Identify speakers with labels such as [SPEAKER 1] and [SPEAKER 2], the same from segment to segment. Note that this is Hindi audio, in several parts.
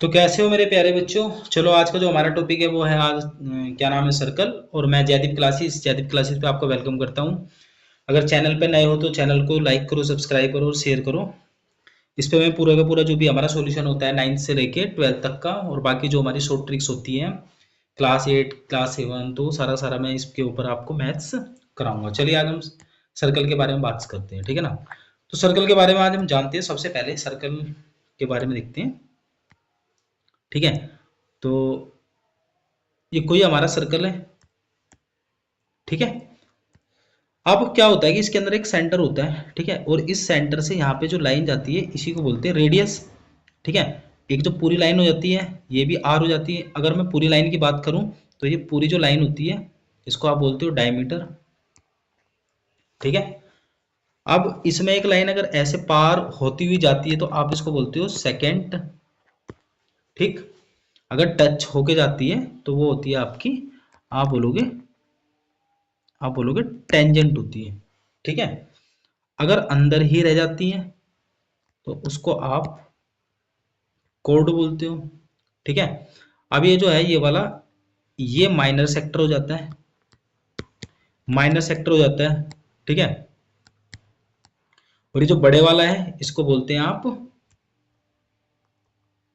[SPEAKER 1] तो कैसे हो मेरे प्यारे बच्चों। चलो आज का जो हमारा टॉपिक है वो है आज क्या नाम है, सर्कल। और मैं जयदीप क्लासेस पे आपको वेलकम करता हूँ। अगर चैनल पे नए हो तो चैनल को लाइक करो, सब्सक्राइब करो और शेयर करो। इस पे मैं पूरा का पूरा जो भी हमारा सॉल्यूशन होता है 9th से लेके 12th तक का, और बाकी जो हमारी शॉर्ट ट्रिक्स होती हैं क्लास 8 क्लास 7, तो सारा सारा मैं इसके ऊपर आपको मैथ्स कराऊंगा। चलिए आज हम सर्कल के बारे में बात करते हैं, ठीक है ना। तो सर्कल के बारे में आज हम जानते हैं। सबसे पहले सर्कल के बारे में देखते हैं, ठीक है। तो ये कोई हमारा सर्कल है, ठीक है। अब क्या होता है कि इसके अंदर एक सेंटर होता है, ठीक है, और इस सेंटर से यहाँ पे जो लाइन जाती है इसी को बोलते हैं रेडियस, ठीक है। एक जो पूरी लाइन हो जाती है ये भी आर हो जाती है। अगर मैं पूरी लाइन की बात करूं तो ये पूरी जो लाइन होती है इसको आप बोलते हो डायमीटर, ठीक है। अब इसमें एक लाइन अगर ऐसे पार होती हुई जाती है तो आप इसको बोलते हो सेकेंड, ठीक। अगर टच होके जाती है तो वो होती है आपकी, आप बोलोगे टेंजेंट होती है, ठीक है। अगर अंदर ही रह जाती है तो उसको आप कोड बोलते हो, ठीक है। अब ये जो है ये वाला, ये माइनर सेक्टर हो जाता है, ठीक है। और ये जो बड़े वाला है इसको बोलते हैं आप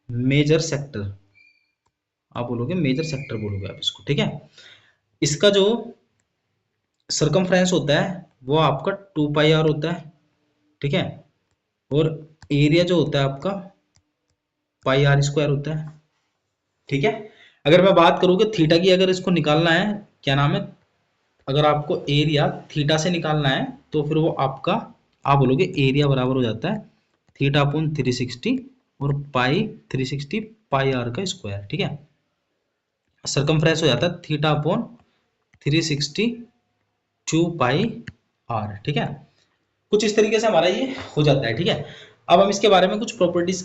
[SPEAKER 1] मेजर सेक्टर, आप बोलोगे मेजर सेक्टर बोलोगे आप इसको, ठीक है। इसका जो सरकमफ्रेंस होता है वो आपका 2 पाई आर होता है, ठीक है। और एरिया जो होता है आपका पाई r² होता है, ठीक है। अगर मैं बात करूँ कि थीटा की, अगर इसको निकालना है, क्या नाम है, अगर आपको एरिया थीटा से निकालना है तो फिर वो आपका, आप बोलोगे एरिया बराबर हो जाता है थीटा अपॉन 360 और पाई 360 पाई आर का स्क्वायर, ठीक है। सरकमफ्रेंस हो जाता है थीटा अपॉन 360 2 पाई आर, ठीक है। कुछ इस तरीके से हमारा ये हो जाता है, ठीक है। अब हम इसके बारे में कुछ प्रॉपर्टीज,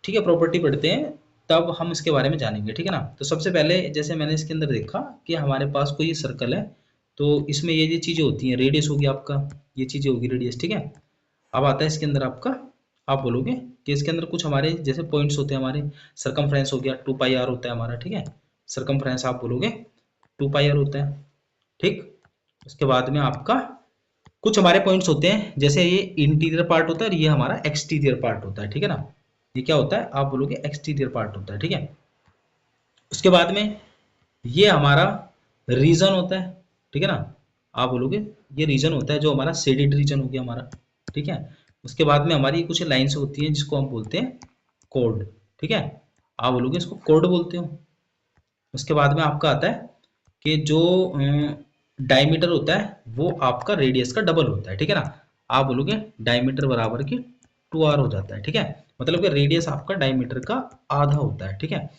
[SPEAKER 1] ठीक है, प्रॉपर्टी पढ़ते हैं, तब हम इसके बारे में जानेंगे, ठीक है ना। तो सबसे पहले जैसे मैंने इसके अंदर देखा कि हमारे पास कोई सर्कल है, तो इसमें ये चीजें होती हैं, रेडियस होगी आपका, ये चीजें होगी रेडियस, ठीक है। अब आता है इसके अंदर आपका, आप बोलोगे कि इसके अंदर कुछ हमारे जैसे पॉइंट्स होते हैं हमारे, सरकमफ्रेंस हो गया 2 पाई आर होता है हमारा, ठीक है। सरकमफ्रेंस आप बोलोगे 2 पाई आर होता है, ठीक। उसके बाद में आपका कुछ हमारे पॉइंट्स होते हैं, जैसे ये इंटीरियर पार्ट होता है और ये हमारा एक्सटीरियर पार्ट होता है, ठीक है ना। ये क्या होता है, आप बोलोगे एक्सटीरियर पार्ट होता है, ठीक है। उसके बाद में ये हमारा रीजन होता है, ठीक है ना। आप बोलोगे ये रीजन होता है जो हमारा शेडेड रीजन हो गया हमारा, ठीक है। उसके बाद में हमारी कुछ लाइन्स होती हैं जिसको हम बोलते हैं कोड, ठीक है। आप बोलोगे इसको कोड बोलते हो। उसके बाद में आपका आता है कि जो डायमीटर होता है वो आपका रेडियस का डबल होता है, ठीक है ना। आप बोलोगे डायमीटर बराबर की 2r हो जाता है, ठीक है। मतलब कि रेडियस आपका डायमीटर का आधा होता है, ठीक है।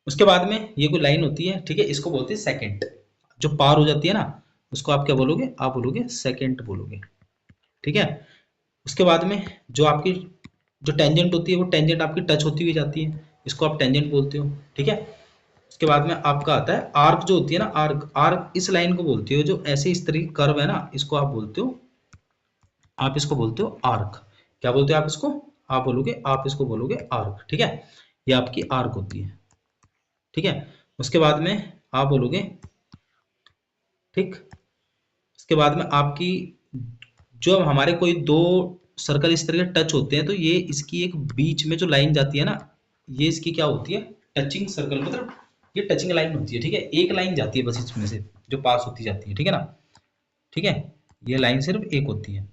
[SPEAKER 1] उसके बाद में ये कोई लाइन होती है, ठीक है, इसको बोलते हैं सेकंड। जो पार हो जाती है ना उसको आप क्या बोलोगे, आप बोलोगे सेकंड बोलोगे, ठीक है। उसके बाद में जो आपकी जो टेंजेंट होती है वो टेंजेंट आपकी टच होती हुई जाती है, इसको आप टेंजेंट बोलते हो, ठीक है। उसके बाद में आपका आता है आर्क, जो होती है ना आर्क, आर्क इस लाइन को बोलती हो जो ऐसे इस तरीके कर्व है ना, इसको आप बोलते हो, आप इसको बोलते हो आर्क। क्या बोलते हो आप इसको, आप बोलोगे, आप इसको बोलोगे आर्क, ठीक है। ये आपकी आर्क होती है, ठीक है। उसके बाद में आप बोलोगे, ठीक। उसके बाद में आपकी जो हमारे कोई दो सर्कल इस तरीके टच होते हैं तो ये इसकी एक बीच में जो लाइन जाती है ना, ये इसकी क्या होती है, टचिंग सर्कल, मतलब ये टचिंग लाइन होती है, ठीक है। एक लाइन जाती है बस इसमें से जो पास होती जाती है, ठीक है ना, ठीक है। ये लाइन सिर्फ एक होती है।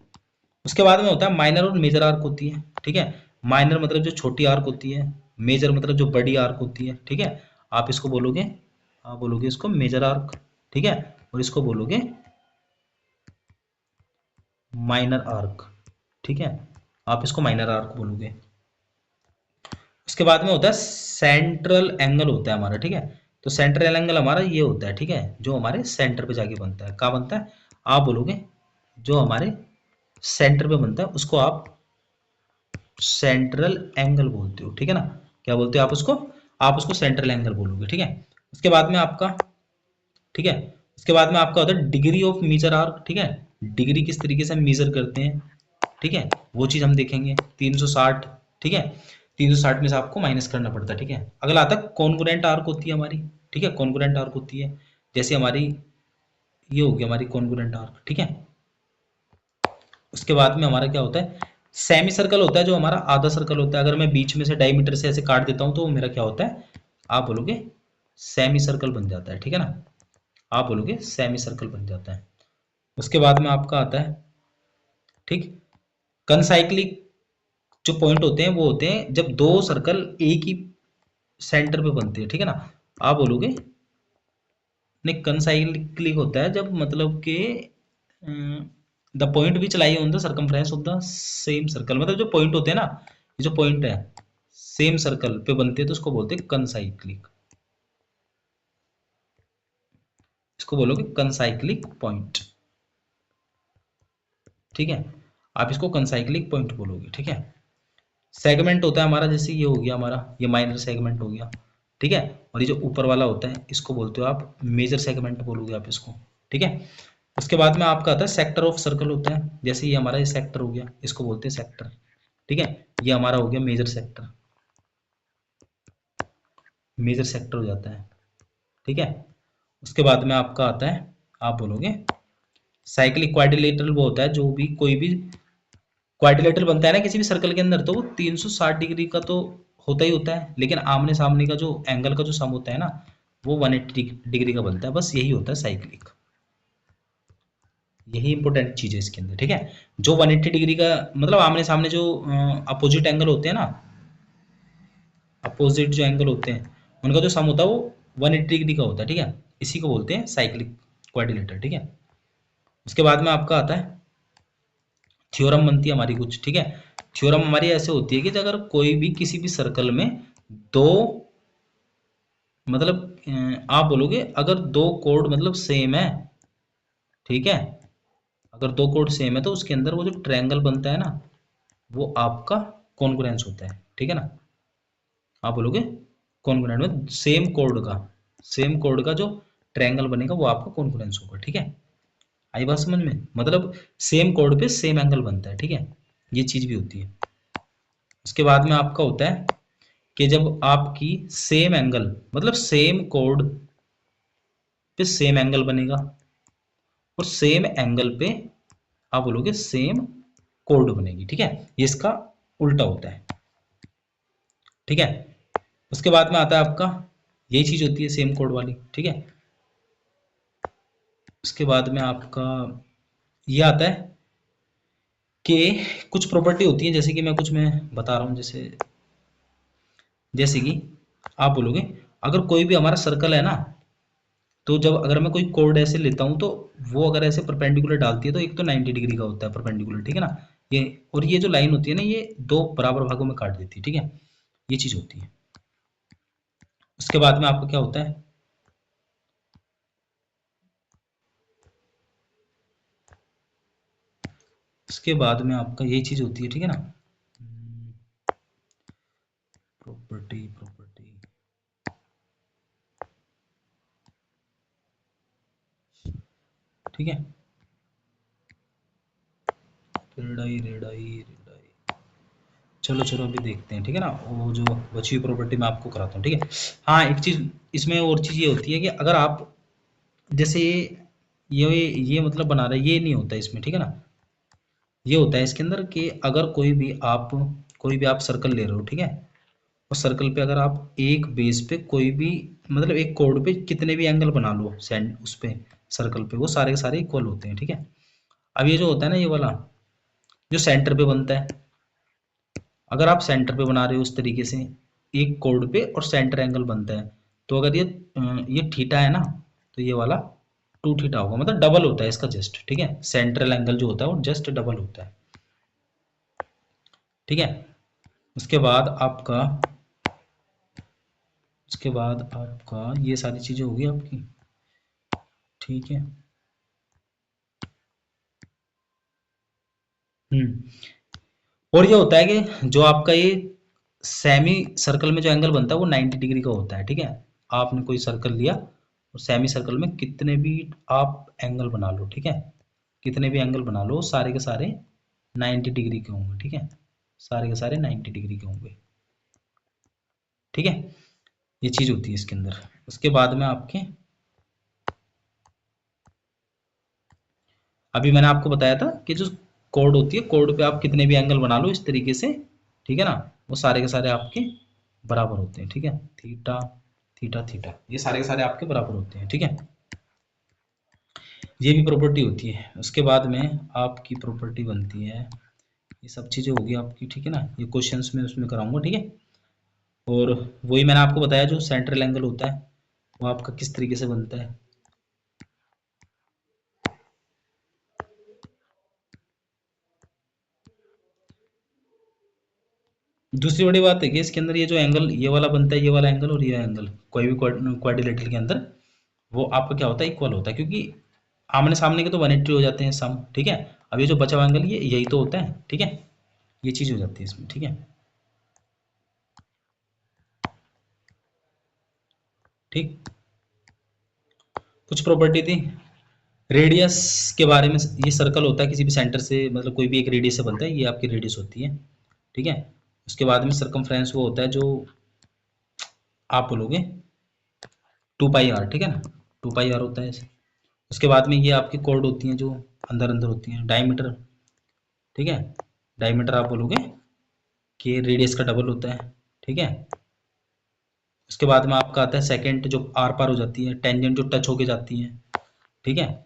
[SPEAKER 1] उसके बाद में होता है माइनर और मेजर आर्क होती है, ठीक है। माइनर मतलब जो छोटी आर्क होती है, मेजर मतलब जो बड़ी आर्क होती है, ठीक है। आप इसको बोलोगे, आप बोलोगे इसको मेजर आर्क, ठीक है। और इसको बोलोगे माइनर आर्क, ठीक है। आप इसको माइनर आर्क बोलोगे। उसके बाद में होता है सेंट्रल एंगल होता है हमारा, ठीक है। तो सेंट्रल एंगल हमारा ये होता है, ठीक है, जो हमारे सेंटर पे जाके बनता है। कहाँ बनता है, आप बोलोगे जो हमारे सेंटर पे बनता है उसको आप सेंट्रल एंगल बोलते हो, ठीक है ना। क्या बोलते हो आप उसको सेंट्रल एंगल बोलोगे, ठीक है। उसके बाद में आपका, ठीक है, उसके बाद में आपका होता है डिग्री ऑफ मेजर आर्क, ठीक है। डिग्री किस तरीके से हम मेजर करते हैं, ठीक है, वो चीज हम देखेंगे 360, ठीक है। 360 में से आपको माइनस करना पड़ता है, ठीक है। अगला आता है कॉन्ग्रुएंट आर्क होती है हमारी, ठीक है, कॉन्ग्रुएंट आर्क होती है, जैसे हमारी ये होगी हमारी कॉन्ग्रुएंट आर्क, ठीक है। उसके बाद में हमारा क्या होता है, सेमी सर्कल होता है, जो हमारा आधा सर्कल होता है। अगर मैं बीच में से डायमीटर से ऐसे काट देता हूं तो मेरा क्या होता है, आप बोलोगे सेमी सर्कल बन जाता है, ठीक है ना, आप बोलोगे सेमी सर्कल बन जाता है। उसके बाद में आपका आता है, ठीक, कनसाइक्लिक जो पॉइंट होते हैं वो होते हैं जब दो सर्कल एक ही सेंटर पे बनते हैं, ठीक है ना, आप बोलोगे नहीं, कनसाइक्लिक होता है जब मतलब कि the point which lie on the circumference of the same circle, मतलब जो पॉइंट होते हैं ना, ये जो पॉइंट है सेम सर्कल पे बनते हैं तो उसको बोलते हैं कनसाइक्लिक, इसको बोलोगे कनसाइक्लिक पॉइंट, ठीक है, आप इसको कनसाइक्लिक पॉइंट बोलोगे, ठीक है। सेगमेंट होता है हमारा, जैसे ये हो गया हमारा, ये माइनर सेगमेंट हो गया, ठीक है, और ये जो ऊपर वाला होता है इसको बोलते हो आप मेजर सेगमेंट बोलोगे आप इसको, ठीक है। उसके बाद में आपका आता है सेक्टर ऑफ सर्कल होता है, जैसे ये हमारा ये सेक्टर हो गया, इसको बोलते हैं सेक्टर, ठीक है, ये हमारा हो गया मेजर सेक्टर, मेजर सेक्टर हो जाता है, ठीक है। उसके बाद में आपका आता है, आप बोलोगे साइक्लिक क्वाड्रिलेटरल, वो होता है जो भी कोई भी क्वाड्रिलेटरल बनता है ना किसी भी सर्कल के अंदर, तो वो 360 डिग्री का तो होता ही होता है, लेकिन आमने सामने का जो एंगल का जो सम होता है ना, वो 180 डिग्री का बनता है, बस यही होता है साइक्लिक, यही इंपॉर्टेंट चीज है इसके अंदर, ठीक है। जो 180 डिग्री का मतलब आमने सामने जो अपोजिट एंगल होते हैं ना, अपोजिट जो एंगल होते हैं उनका जो सम होता है वो 180 डिग्री का होता है, ठीक है, इसी को बोलते हैं साइक्लिक क्वाड्रिलेटरल, ठीक है। उसके बाद में आपका आता है थ्योरम बनती है हमारी कुछ, ठीक है। थ्योरम हमारी ऐसे होती है कि अगर कोई भी किसी भी सर्कल में दो मतलब आप बोलोगे अगर दो कोड मतलब सेम है, ठीक है, अगर दो कोड सेम है तो उसके अंदर वो जो ट्रायंगल बनता है ना, वो आपका कॉन्ग्रुएंस होता है, ठीक है ना, आप बोलोगे कॉन्ग्रुएंट में सेम कोड का जो ट्रायंगल बनेगा वो आपका कॉन्ग्रुएंस होगा, ठीक है। आई बात समझ में, मतलब सेम कोड पे सेम एंगल बनता है, ठीक है, ये चीज भी होती है। उसके बाद में आपका होता है कि जब आपकी सेम एंगल मतलब सेम कोड पे सेम एंगल बनेगा और सेम एंगल पे आप बोलोगे सेम कोड बनेगी, ठीक है, ये इसका उल्टा होता है, ठीक है। उसके बाद में आता है आपका यही चीज होती है सेम कोड वाली, ठीक है। उसके बाद में आपका ये आता है कि कुछ प्रॉपर्टी होती है, जैसे कि मैं बता रहा हूँ, जैसे जैसे कि आप बोलोगे अगर कोई भी हमारा सर्कल है ना, तो जब अगर मैं कोई कोड ऐसे लेता हूँ तो वो अगर ऐसे परपेंडिकुलर डालती है तो एक तो 90 डिग्री का होता है परपेंडिकुलर, ठीक है ना, ये और ये जो लाइन होती है ना ये दो बराबर भागों में काट देती है, ठीक है, ये चीज होती है। उसके बाद में आपका क्या होता है, उसके बाद में आपका यही चीज होती है, ठीक है ना, प्रॉपर्टी प्रॉपर्टी, ठीक है, रेडाई रेडाई रेडाई, चलो चलो अभी देखते हैं, ठीक है ना, वो जो बची हुई प्रॉपर्टी मैं आपको कराता हूँ, ठीक है। हाँ एक चीज इसमें और चीज ये होती है कि अगर आप जैसे ये मतलब बना रहे, ये नहीं होता इसमें, ठीक है ना, ये होता है इसके अंदर कि अगर कोई भी आप सर्कल ले रहे हो, ठीक है, और सर्कल पे अगर आप एक बेस पे कोई भी मतलब एक कोड पे कितने भी एंगल बना लो सेंड उस पे सर्कल पे, वो सारे के सारे इक्वल होते हैं, ठीक है। अब ये जो होता है ना ये वाला जो सेंटर पे बनता है, अगर आप सेंटर पे बना रहे हो उस तरीके से एक कोड पे और सेंटर एंगल बनता है, तो अगर ये थीटा है ना, तो ये वाला 2 थीटा होगा, मतलब डबल होता है इसका जस्ट, ठीक है, सेंट्रल एंगल जो होता है वो जस्ट डबल होता है, ठीक है। उसके बाद आपका ये सारी चीजें होगी आपकी, ठीक है। और ये होता है कि जो आपका ये सेमी सर्कल में जो एंगल बनता है वो 90 डिग्री का होता है, ठीक है। आपने कोई सर्कल लिया और सेमी सर्कल में कितने भी आप एंगल बना लो, ठीक है, कितने भी एंगल बना लो सारे के सारे 90 डिग्री के होंगे, ठीक है, सारे के सारे 90 डिग्री के होंगे। ठीक है, ये चीज होती है इसके अंदर। उसके बाद में आपके अभी मैंने आपको बताया था कि जो कोड होती है, कोड पे आप कितने भी एंगल बना लो इस तरीके से, ठीक है ना, वो सारे के सारे आपके बराबर होते हैं, ठीक है, थीटा थीटा थीटा, ये सारे के सारे आपके बराबर होते हैं, ठीक है। ये भी प्रॉपर्टी होती है। उसके बाद में आपकी प्रॉपर्टी बनती है, ये सब चीज़ें होगी आपकी, ठीक है ना, ये क्वेश्चंस में उसमें कराऊंगा, ठीक है। और वही मैंने आपको बताया जो सेंट्रल एंगल होता है वो आपका किस तरीके से बनता है। दूसरी बड़ी बात है कि इसके अंदर ये जो एंगल ये वाला बनता है, ये वाला एंगल और ये एंगल कोई भी क्वाड्रिलेटरल के अंदर वो आपका क्या होता है, इक्वल होता है, क्योंकि आमने सामने के तो 180 हो जाते हैं सम, ठीक है। अब ये जो बचा हुआ एंगल ये यही तो होता है, ठीक है, ये चीज हो जाती है इसमें, ठीक है। ठीक, कुछ प्रॉपर्टी थी रेडियस के बारे में। ये सर्कल होता है किसी भी सेंटर से, मतलब कोई भी एक रेडियस से बनता है, ये आपकी रेडियस होती है, ठीक है। उसके बाद में सरकमफ्रेंस वो होता है जो आप बोलोगे 2 पाई आर, ठीक है ना, 2 पाई आर होता है ऐसे। उसके बाद में ये आपकी कॉर्ड होती हैं जो अंदर अंदर होती हैं, डायमीटर, ठीक है, डायमीटर आप बोलोगे कि रेडियस का डबल होता है, ठीक है। उसके बाद में आपका आता है सेकेंड जो आर पार हो जाती है, टेंजेंट जो टच होके जाती है, ठीक है।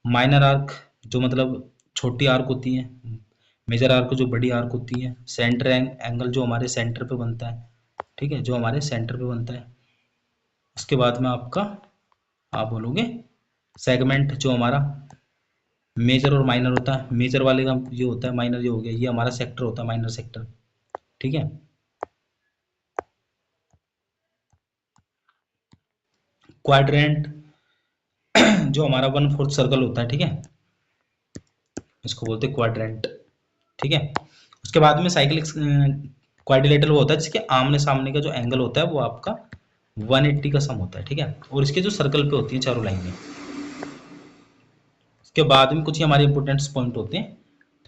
[SPEAKER 1] माइनर आर्क जो मतलब छोटी आर्क होती है, मेजर आर्क जो बड़ी आर्क होती है, सेंटर एंगल जो हमारे सेंटर पे बनता है, ठीक है, जो हमारे सेंटर पे बनता है। उसके बाद में आपका आप बोलोगे सेगमेंट जो हमारा मेजर और माइनर होता है, मेजर वाले का ये होता है, माइनर ये हो गया, ये हमारा सेक्टर होता है, माइनर सेक्टर, ठीक है। क्वाड्रेंट जो हमारा 1/4 सर्कल होता है, ठीक है, इसको बोलते हैं क्वाड्रेंट, ठीक है। उसके बाद में साइक्लिक क्वाड्रिलेटरल वो होता है जिसके आमने सामने का जो एंगल होता है वो आपका 180 का सम होता है, ठीक है, और इसके जो सर्कल पे होती है चारों लाइनें। उसके बाद में कुछ ही हमारे इंपोर्टेंट पॉइंट होते हैं,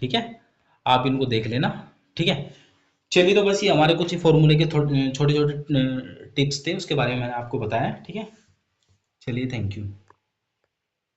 [SPEAKER 1] ठीक है, आप इनको देख लेना, ठीक है। चलिए, तो बस ये हमारे कुछ ही फॉर्मूले के छोटे छोटे टिप्स थे, उसके बारे में मैंने आपको बताया, ठीक है। चलिए, थैंक यू।